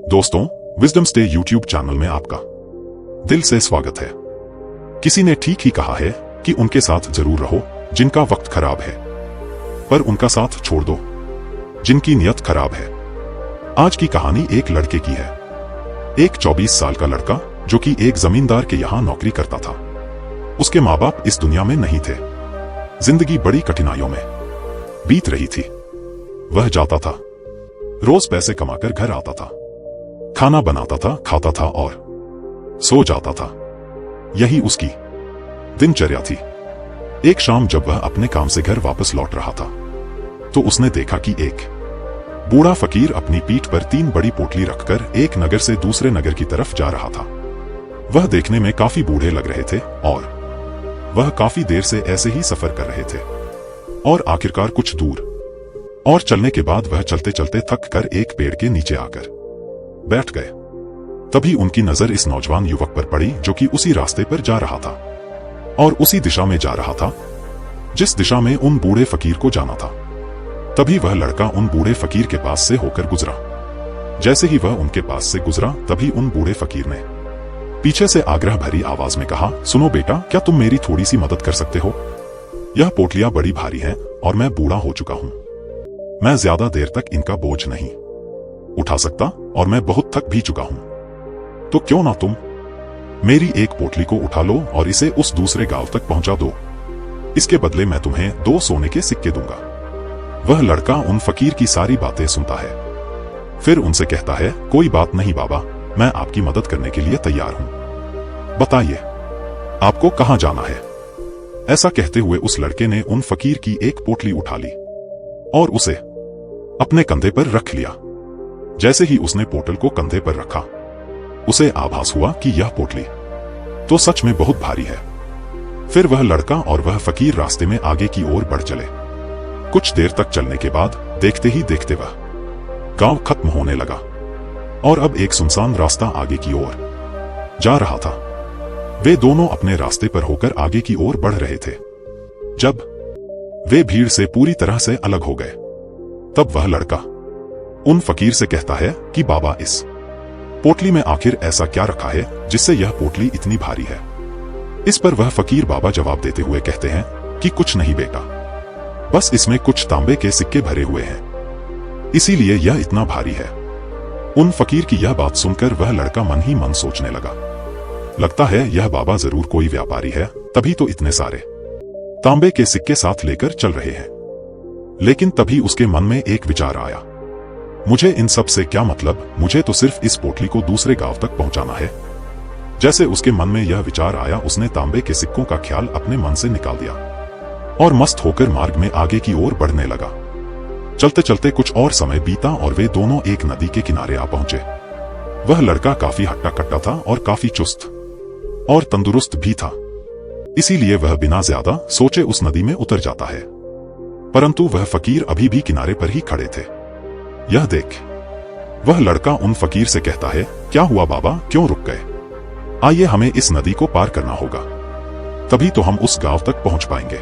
दोस्तों, wisdom stay YouTube channel में आपका दिल से स्वागत है। किसी ने ठीक ही कहा है कि उनके साथ जरूर रहो जिनका वक्त खराब है, पर उनका साथ छोड़ दो जिनकी नियत खराब है। आज की कहानी एक लड़के की है। एक 24 साल का लड़का जो कि एक जमींदार के यहां नौकरी करता था। उसके माँ बाप इस दुनिया में नहीं थे। जिंदगी बड़ी कठिनाइयों में बीत रही थी। वह जाता था, रोज पैसे कमाकर घर आता था, खाना बनाता था, खाता था और सो जाता था। यही उसकी दिनचर्या थी। एक शाम जब वह अपने काम से घर वापस लौट रहा था तो उसने देखा कि एक बूढ़ा फकीर अपनी पीठ पर 3 बड़ी पोटली रखकर एक नगर से दूसरे नगर की तरफ जा रहा था। वह देखने में काफी बूढ़े लग रहे थे और वह काफी देर से ऐसे ही सफर कर रहे थे और आखिरकार कुछ दूर और चलने के बाद वह चलते चलते थक कर एक पेड़ के नीचे आकर बैठ गए। तभी उनकी नजर इस नौजवान युवक पर पड़ी जो कि उसी रास्ते पर जा रहा था और उसी दिशा में जा रहा था जिस दिशा में उन बूढ़े फकीर को जाना था। तभी वह लड़का उन बूढ़े फकीर के पास से होकर गुजरा। जैसे ही वह उनके पास से गुजरा तभी उन बूढ़े फकीर ने पीछे से आग्रह भरी आवाज में कहा, सुनो बेटा, क्या तुम मेरी थोड़ी सी मदद कर सकते हो? यह पोटलियां बड़ी भारी हैं और मैं बूढ़ा हो चुका हूं। मैं ज्यादा देर तक इनका बोझ नहीं उठा सकता और मैं बहुत थक भी चुका हूं। तो क्यों ना तुम मेरी एक पोटली को उठा लो और इसे उस दूसरे गांव तक पहुंचा दो। इसके बदले मैं तुम्हें 2 सोने के सिक्के दूंगा। वह लड़का उन फकीर की सारी बातें सुनता है, फिर उनसे कहता है, कोई बात नहीं बाबा, मैं आपकी मदद करने के लिए तैयार हूं। बताइए आपको कहां जाना है? ऐसा कहते हुए उस लड़के ने उन फकीर की एक पोटली उठा ली और उसे अपने कंधे पर रख लिया। जैसे ही उसने पोटल को कंधे पर रखा उसे आभास हुआ कि यह पोटली तो सच में बहुत भारी है। फिर वह लड़का और वह फकीर रास्ते में आगे की ओर बढ़ चले। कुछ देर तक चलने के बाद देखते ही देखते वह गांव खत्म होने लगा और अब एक सुनसान रास्ता आगे की ओर जा रहा था। वे दोनों अपने रास्ते पर होकर आगे की ओर बढ़ रहे थे। जब वे भीड़ से पूरी तरह से अलग हो गए तब वह लड़का उन फकीर से कहता है कि बाबा, इस पोटली में आखिर ऐसा क्या रखा है जिससे यह पोटली इतनी भारी है? इस पर वह फकीर बाबा जवाब देते हुए कहते हैं कि कुछ नहीं बेटा, बस इसमें कुछ तांबे के सिक्के भरे हुए हैं, इसीलिए यह इतना भारी है। उन फकीर की यह बात सुनकर वह लड़का मन ही मन सोचने लगा, लगता है यह बाबा जरूर कोई व्यापारी है, तभी तो इतने सारे तांबे के सिक्के साथ लेकर चल रहे हैं। लेकिन तभी उसके मन में एक विचार आया, मुझे इन सब से क्या मतलब, मुझे तो सिर्फ इस पोटली को दूसरे गांव तक पहुंचाना है। जैसे उसके मन में यह विचार आया उसने तांबे के सिक्कों का ख्याल अपने मन से निकाल दिया और मस्त होकर मार्ग में आगे की ओर बढ़ने लगा। चलते चलते कुछ और समय बीता और वे दोनों एक नदी के किनारे आ पहुंचे। वह लड़का काफी हट्टा कट्टा था और काफी चुस्त और तंदुरुस्त भी था, इसीलिए वह बिना ज्यादा सोचे उस नदी में उतर जाता है। परंतु वह फकीर अभी भी किनारे पर ही खड़े थे। यह देख वह लड़का उन फकीर से कहता है, क्या हुआ बाबा, क्यों रुक गए? आइए, हमें इस नदी को पार करना होगा, तभी तो हम उस गांव तक पहुंच पाएंगे।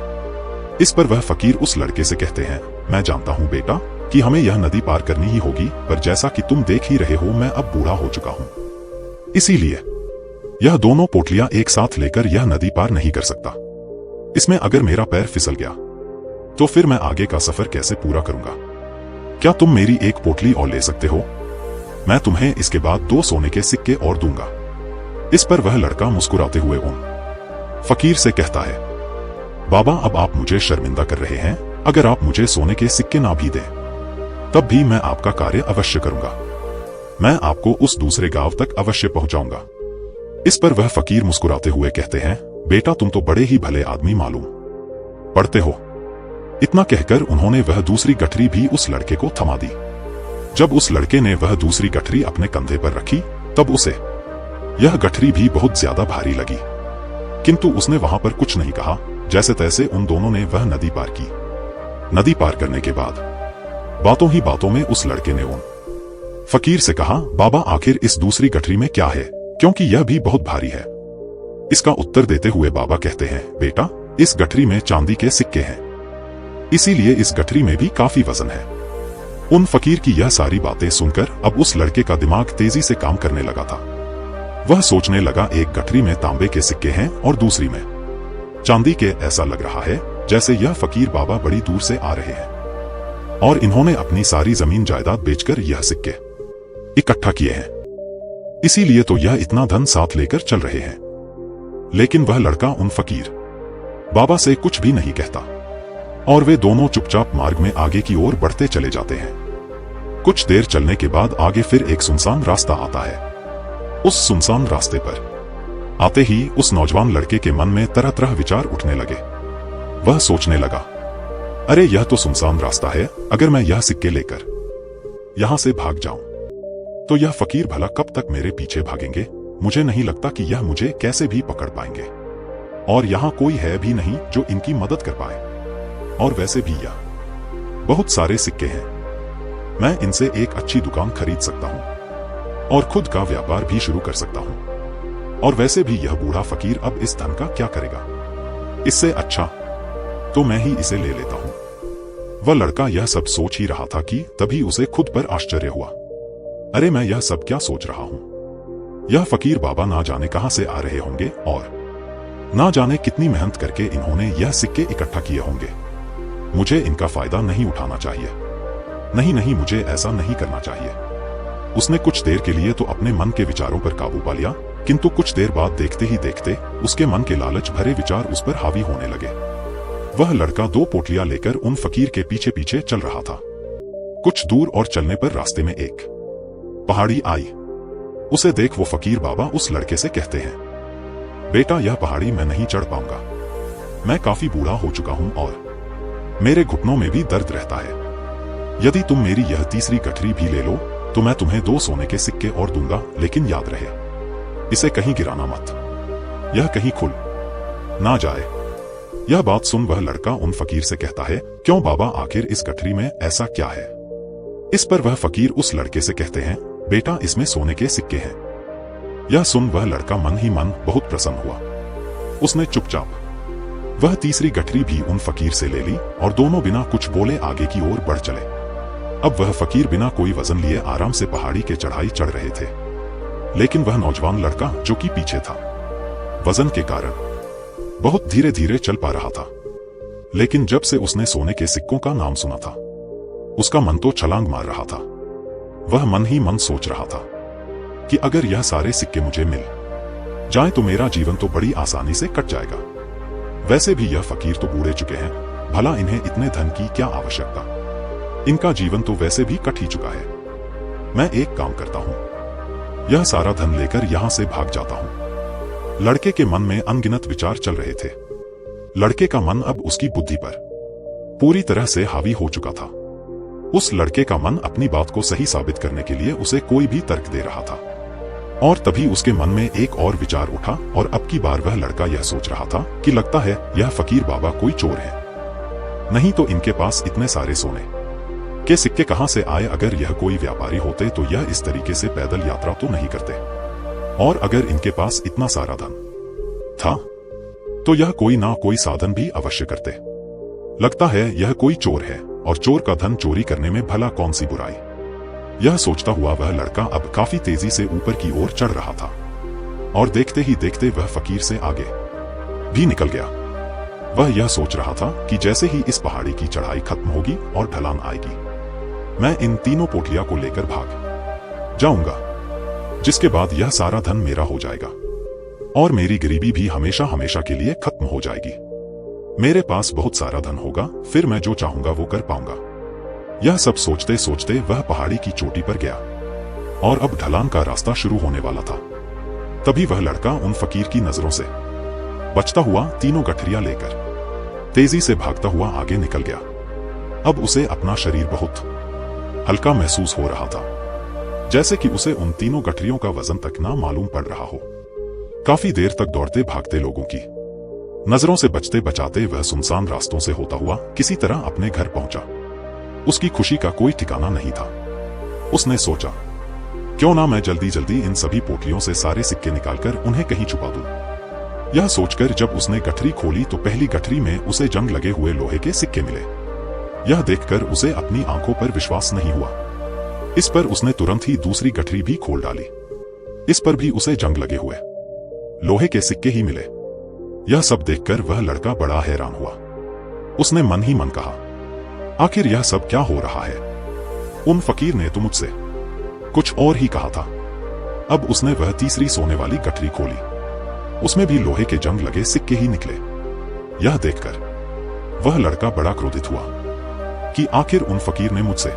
इस पर वह फकीर उस लड़के से कहते हैं, मैं जानता हूं बेटा कि हमें यह नदी पार करनी ही होगी, पर जैसा कि तुम देख ही रहे हो मैं अब बूढ़ा हो चुका हूं, इसीलिए यह दोनों पोटलियां एक साथ लेकर यह नदी पार नहीं कर सकता। इसमें अगर मेरा पैर फिसल गया तो फिर मैं आगे का सफर कैसे पूरा करूंगा? क्या तुम मेरी एक पोटली और ले सकते हो? मैं तुम्हें इसके बाद 2 सोने के सिक्के और दूंगा। इस पर वह लड़का मुस्कुराते हुए उन फकीर से कहता है, बाबा, अब आप मुझे शर्मिंदा कर रहे हैं। अगर आप मुझे सोने के सिक्के ना भी दें तब भी मैं आपका कार्य अवश्य करूंगा। मैं आपको उस दूसरे गांव तक अवश्य पहुंचाऊंगा। इस पर वह फकीर मुस्कुराते हुए कहते हैं, बेटा, तुम तो बड़े ही भले आदमी मालूम पड़ते हो। इतना कहकर उन्होंने वह दूसरी गठरी भी उस लड़के को थमा दी। जब उस लड़के ने वह दूसरी गठरी अपने कंधे पर रखी तब उसे यह गठरी भी बहुत ज्यादा भारी लगी, किंतु उसने वहां पर कुछ नहीं कहा। जैसे तैसे उन दोनों ने वह नदी पार की। नदी पार करने के बाद बातों ही बातों में उस लड़के ने उन फकीर से कहा, बाबा, आखिर इस दूसरी गठरी में क्या है, क्योंकि यह भी बहुत भारी है? इसका उत्तर देते हुए बाबा कहते हैं, बेटा, इस गठरी में चांदी के सिक्के हैं, इसीलिए इस गठरी में भी काफी वजन है। उन फकीर की यह सारी बातें सुनकर अब उस लड़के का दिमाग तेजी से काम करने लगा था। वह सोचने लगा, एक गठरी में तांबे के सिक्के हैं और दूसरी में चांदी के। ऐसा लग रहा है जैसे यह फकीर बाबा बड़ी दूर से आ रहे हैं और इन्होंने अपनी सारी जमीन जायदाद बेचकर यह सिक्के इकट्ठा किए हैं, इसीलिए तो यह इतना धन साथ लेकर चल रहे हैं। लेकिन वह लड़का उन फकीर बाबा से कुछ भी नहीं कहता और वे दोनों चुपचाप मार्ग में आगे की ओर बढ़ते चले जाते हैं। कुछ देर चलने के बाद आगे फिर एक सुनसान रास्ता आता है। उस सुनसान रास्ते पर आते ही उस नौजवान लड़के के मन में तरह तरह विचार उठने लगे। वह सोचने लगा, अरे यह तो सुनसान रास्ता है, अगर मैं यह सिक्के लेकर यहां से भाग जाऊं तो यह फकीर भला कब तक मेरे पीछे भागेंगे। मुझे नहीं लगता कि यह मुझे कैसे भी पकड़ पाएंगे और यहां कोई है भी नहीं जो इनकी मदद कर पाए। और वैसे भी यह बहुत सारे सिक्के हैं, मैं इनसे एक अच्छी दुकान खरीद सकता हूं और खुद का व्यापार भी शुरू कर सकता हूं। और वैसे भी यह बूढ़ा फकीर अब इस धन का क्या करेगा, इससे अच्छा तो मैं ही इसे ले लेता हूं। वह लड़का यह सब सोच ही रहा था कि तभी उसे खुद पर आश्चर्य हुआ। अरे मैं यह सब क्या सोच रहा हूं, यह फकीर बाबा ना जाने कहां से आ रहे होंगे और ना जाने कितनी मेहनत करके इन्होंने यह सिक्के इकट्ठा किए होंगे। मुझे इनका फायदा नहीं उठाना चाहिए, नहीं, मुझे ऐसा नहीं करना चाहिए। उसने कुछ देर के लिए तो अपने मन के विचारों पर काबू पा लिया, किंतु कुछ देर बाद देखते ही देखते उसके मन के लालच भरे विचार उस पर हावी होने लगे। वह लड़का 2 पोटलियां लेकर उन फकीर के पीछे पीछे चल रहा था। कुछ दूर और चलने पर रास्ते में एक पहाड़ी आई। उसे देख वो फकीर बाबा उस लड़के से कहते हैं, बेटा यह पहाड़ी मैं नहीं चढ़ पाऊंगा, मैं काफी बूढ़ा हो चुका हूं और मेरे घुटनों में भी दर्द रहता है। यदि तुम मेरी यह तीसरी गठरी भी ले लो तो मैं तुम्हें 2 सोने के सिक्के और दूंगा, लेकिन याद रहे इसे कहीं गिराना मत, यह कहीं खुल ना जाए। यह बात सुन वह लड़का उन फकीर से कहता है, क्यों बाबा, आखिर इस गठरी में ऐसा क्या है। इस पर वह फकीर उस लड़के से कहते हैं, बेटा इसमें सोने के सिक्के हैं। यह सुन वह लड़का मन ही मन बहुत प्रसन्न हुआ। उसने चुपचाप वह तीसरी गठरी भी उन फकीर से ले ली और दोनों बिना कुछ बोले आगे की ओर बढ़ चले। अब वह फकीर बिना कोई वजन लिए आराम से पहाड़ी के चढ़ाई चढ़ रहे थे, लेकिन वह नौजवान लड़का जो कि पीछे था, वजन के कारण बहुत धीरे धीरे चल पा रहा था। लेकिन जब से उसने सोने के सिक्कों का नाम सुना था, उसका मन तो छलांग मार रहा था। वह मन ही मन सोच रहा था कि अगर यह सारे सिक्के मुझे मिल जाए तो मेरा जीवन तो बड़ी आसानी से कट जाएगा। वैसे भी यह फकीर तो बूढ़े चुके हैं, भला इन्हें इतने धन की क्या आवश्यकता, इनका जीवन तो वैसे भी कट ही चुका है। मैं एक काम करता हूं, यह सारा धन लेकर यहां से भाग जाता हूं। लड़के के मन में अनगिनत विचार चल रहे थे। लड़के का मन अब उसकी बुद्धि पर पूरी तरह से हावी हो चुका था। उस लड़के का मन अपनी बात को सही साबित करने के लिए उसे कोई भी तर्क दे रहा था। और तभी उसके मन में एक और विचार उठा और अब की बार वह लड़का यह सोच रहा था कि लगता है यह फकीर बाबा कोई चोर है, नहीं तो इनके पास इतने सारे सोने के सिक्के कहां से आए। अगर यह कोई व्यापारी होते तो यह इस तरीके से पैदल यात्रा तो नहीं करते, और अगर इनके पास इतना सारा धन था तो यह कोई ना कोई साधन भी अवश्य करते। लगता है यह कोई चोर है, और चोर का धन चोरी करने में भला कौन सी बुराई। यह सोचता हुआ वह लड़का अब काफी तेजी से ऊपर की ओर चढ़ रहा था और देखते ही देखते वह फकीर से आगे भी निकल गया। वह यह सोच रहा था कि जैसे ही इस पहाड़ी की चढ़ाई खत्म होगी और ढलान आएगी, मैं इन तीनों पोटलियां को लेकर भाग जाऊंगा, जिसके बाद यह सारा धन मेरा हो जाएगा और मेरी गरीबी भी हमेशा हमेशा के लिए खत्म हो जाएगी। मेरे पास बहुत सारा धन होगा, फिर मैं जो चाहूंगा वो कर पाऊंगा। यह सब सोचते सोचते वह पहाड़ी की चोटी पर गया और अब ढलान का रास्ता शुरू होने वाला था। तभी वह लड़का उन फकीर की नजरों से बचता हुआ तीनों गठरियां लेकर तेजी से भागता हुआ आगे निकल गया। अब उसे अपना शरीर बहुत हल्का महसूस हो रहा था, जैसे कि उसे उन तीनों गठरियों का वजन तक ना मालूम पड़ रहा हो। काफी देर तक दौड़ते भागते लोगों की नजरों से बचते बचाते वह सुनसान रास्तों से होता हुआ किसी तरह अपने घर पहुंचा। उसकी खुशी का कोई ठिकाना नहीं था। उसने सोचा, क्यों ना मैं जल्दी जल्दी इन सभी पोटलियों से सारे सिक्के निकालकर उन्हें कहीं छुपा दूं। यह सोचकर जब उसने गठरी खोली तो पहली गठरी में उसे जंग लगे हुए लोहे के सिक्के मिले। यह देखकर उसे अपनी आंखों पर विश्वास नहीं हुआ। इस पर उसने तुरंत ही दूसरी गठरी भी खोल डाली। इस पर भी उसे जंग लगे हुए लोहे के सिक्के ही मिले। यह सब देखकर वह लड़का बड़ा हैरान हुआ। उसने मन ही मन कहा, आखिर यह सब क्या हो रहा है? उन फकीर ने तो मुझसे कुछ और ही कहा था। अब उसने वह तीसरी सोने वाली गठरी खोली। उसमें भी लोहे के जंग लगे सिक्के ही निकले। यह देखकर वह लड़का बड़ा क्रोधित हुआ कि आखिर उन फकीर ने मुझसे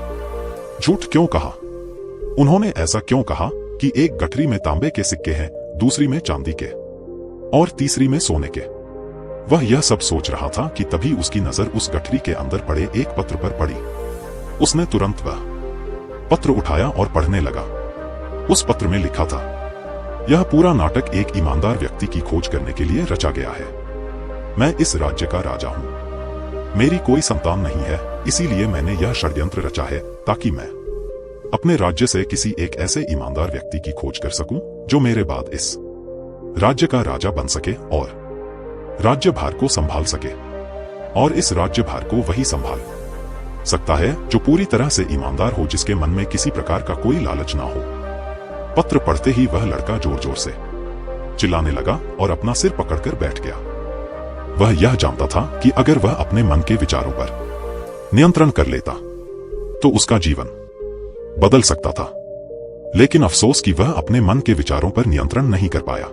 झूठ क्यों कहा? उन्होंने ऐसा क्यों कहा कि एक गठरी में तांबे के सिक्के हैं, दूसरी में चांदी के और तीसरी में सोने के? वह यह सब सोच रहा था कि तभी उसकी नजर उस गठरी के अंदर पड़े एक पत्र पर पड़ी। उसने तुरंत वह पत्र उठाया और पढ़ने लगा। उस पत्र में लिखा था, यह पूरा नाटक एक ईमानदार व्यक्ति की खोज करने के लिए रचा गया है। मैं इस राज्य का राजा हूं। मेरी कोई संतान नहीं है, इसीलिए मैंने यह षड्यंत्र रचा है ताकि मैं अपने राज्य से किसी एक ऐसे ईमानदार व्यक्ति की खोज कर सकूं जो मेरे बाद इस राज्य का राजा बन सके और राज्य भार को संभाल सके। और इस राज्य भार को वही संभाल सकता है जो पूरी तरह से ईमानदार हो, जिसके मन में किसी प्रकार का कोई लालच ना हो। पत्र पढ़ते ही वह लड़का जोर जोर से चिल्लाने लगा और अपना सिर पकड़कर बैठ गया। वह यह जानता था कि अगर वह अपने मन के विचारों पर नियंत्रण कर लेता तो उसका जीवन बदल सकता था। लेकिन अफसोस कि वह अपने मन के विचारों पर नियंत्रण नहीं कर पाया।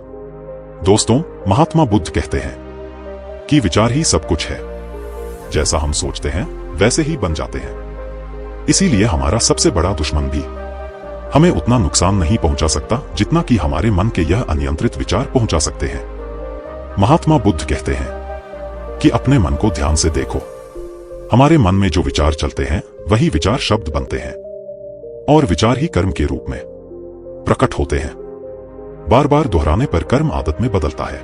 दोस्तों, महात्मा बुद्ध कहते हैं कि विचार ही सब कुछ है। जैसा हम सोचते हैं वैसे ही बन जाते हैं। इसीलिए हमारा सबसे बड़ा दुश्मन भी हमें उतना नुकसान नहीं पहुंचा सकता जितना कि हमारे मन के यह अनियंत्रित विचार पहुंचा सकते हैं। महात्मा बुद्ध कहते हैं कि अपने मन को ध्यान से देखो। हमारे मन में जो विचार चलते हैं वही विचार शब्द बनते हैं और विचार ही कर्म के रूप में प्रकट होते हैं। बार बार दोहराने पर कर्म आदत में बदलता है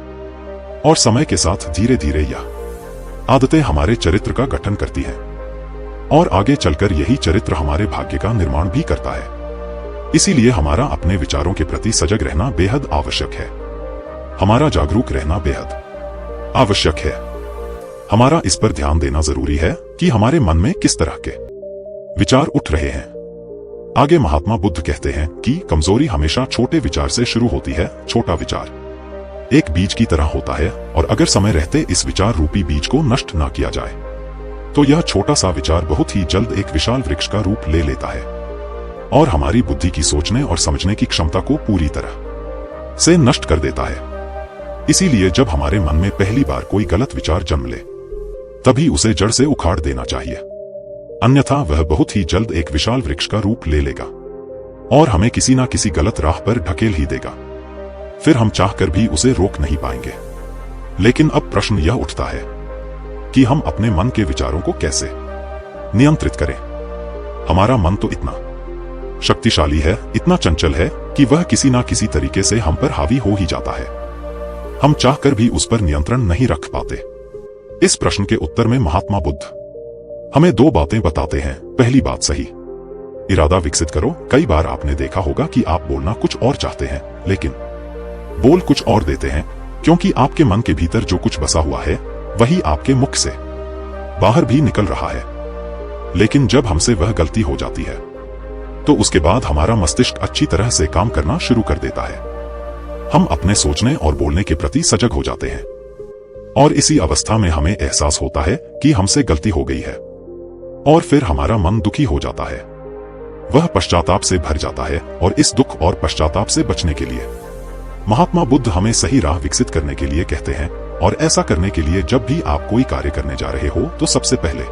और समय के साथ धीरे धीरे यह आदतें हमारे चरित्र का गठन करती हैं और आगे चलकर यही चरित्र हमारे भाग्य का निर्माण भी करता है। इसीलिए हमारा अपने विचारों के प्रति सजग रहना बेहद आवश्यक है। हमारा जागरूक रहना बेहद आवश्यक है। हमारा इस पर ध्यान देना जरूरी है कि हमारे मन में किस तरह के विचार उठ रहे हैं। आगे महात्मा बुद्ध कहते हैं कि कमजोरी हमेशा छोटे विचार से शुरू होती है। छोटा विचार एक बीज की तरह होता है और अगर समय रहते इस विचार रूपी बीज को नष्ट ना किया जाए तो यह छोटा सा विचार बहुत ही जल्द एक विशाल वृक्ष का रूप ले लेता है और हमारी बुद्धि की सोचने और समझने की क्षमता को पूरी तरह से नष्ट कर देता है। इसीलिए जब हमारे मन में पहली बार कोई गलत विचार जन्म ले तभी उसे जड़ से उखाड़ देना चाहिए, अन्यथा वह बहुत ही जल्द एक विशाल वृक्ष का रूप ले लेगा और हमें किसी ना किसी गलत राह पर ढकेल ही देगा। फिर हम चाहकर भी उसे रोक नहीं पाएंगे। लेकिन अब प्रश्न यह उठता है कि हम अपने मन के विचारों को कैसे नियंत्रित करें। हमारा मन तो इतना शक्तिशाली है, इतना चंचल है कि वह किसी ना किसी तरीके से हम पर हावी हो ही जाता है। हम चाहकर भी उस पर नियंत्रण नहीं रख पाते। इस प्रश्न के उत्तर में महात्मा बुद्ध हमें दो बातें बताते हैं। पहली बात, सही इरादा विकसित करो। कई बार आपने देखा होगा कि आप बोलना कुछ और चाहते हैं लेकिन बोल कुछ और देते हैं, क्योंकि आपके मन के भीतर जो कुछ बसा हुआ है वही आपके मुख से बाहर भी निकल रहा है। लेकिन जब हमसे वह गलती हो जाती है तो उसके बाद हमारा मस्तिष्क अच्छी तरह से काम करना शुरू कर देता है। हम अपने सोचने और बोलने के प्रति सजग हो जाते हैं और इसी अवस्था में हमें एहसास होता है कि हमसे गलती हो गई है और फिर हमारा मन दुखी हो जाता है। वह पश्चाताप से भर जाता है और इस दुख और पश्चाताप से बचने के लिए महात्मा बुद्ध हमें सही राह विकसित करने के लिए कहते हैं। और ऐसा करने के लिए जब भी आप कोई कार्य करने जा रहे हो तो सबसे पहले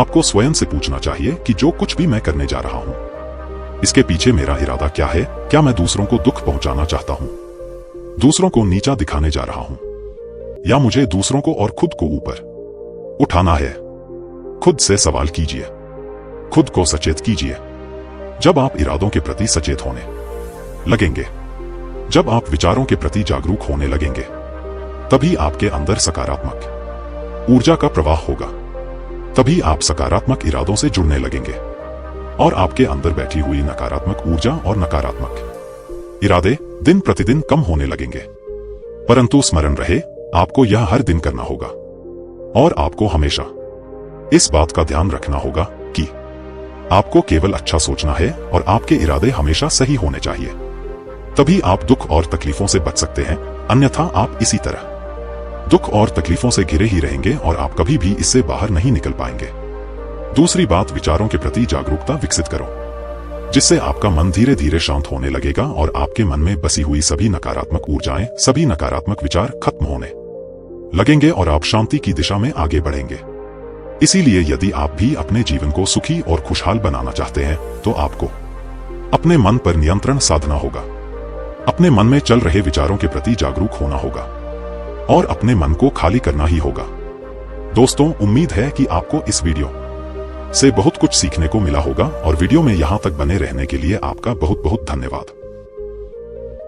आपको स्वयं से पूछना चाहिए कि जो कुछ भी मैं करने जा रहा हूं इसके पीछे मेरा इरादा क्या है। क्या मैं दूसरों को दुख पहुंचाना चाहता हूं, दूसरों को नीचा दिखाने जा रहा हूं, या मुझे दूसरों को और खुद को ऊपर उठाना है? खुद से सवाल कीजिए, खुद को सचेत कीजिए। जब आप इरादों के प्रति सचेत होने लगेंगे, जब आप विचारों के प्रति जागरूक होने लगेंगे, तभी आपके अंदर सकारात्मक ऊर्जा का प्रवाह होगा। तभी आप सकारात्मक इरादों से जुड़ने लगेंगे और आपके अंदर बैठी हुई नकारात्मक ऊर्जा और नकारात्मक इरादे दिन प्रतिदिन कम होने लगेंगे। परंतु स्मरण रहे, आपको यह हर दिन करना होगा और आपको हमेशा इस बात का ध्यान रखना होगा कि आपको केवल अच्छा सोचना है और आपके इरादे हमेशा सही होने चाहिए। तभी आप दुख और तकलीफों से बच सकते हैं, अन्यथा आप इसी तरह दुख और तकलीफों से घिरे ही रहेंगे और आप कभी भी इससे बाहर नहीं निकल पाएंगे। दूसरी बात, विचारों के प्रति जागरूकता विकसित करो, जिससे आपका मन धीरे धीरे शांत होने लगेगा और आपके मन में बसी हुई सभी नकारात्मक ऊर्जाएं, सभी नकारात्मक विचार खत्म होने लगेंगे और आप शांति की दिशा में आगे बढ़ेंगे। इसीलिए यदि आप भी अपने जीवन को सुखी और खुशहाल बनाना चाहते हैं तो आपको अपने मन पर नियंत्रण साधना होगा, अपने मन में चल रहे विचारों के प्रति जागरूक होना होगा और अपने मन को खाली करना ही होगा। दोस्तों, उम्मीद है कि आपको इस वीडियो से बहुत कुछ सीखने को मिला होगा और वीडियो में यहां तक बने रहने के लिए आपका बहुत बहुत धन्यवाद।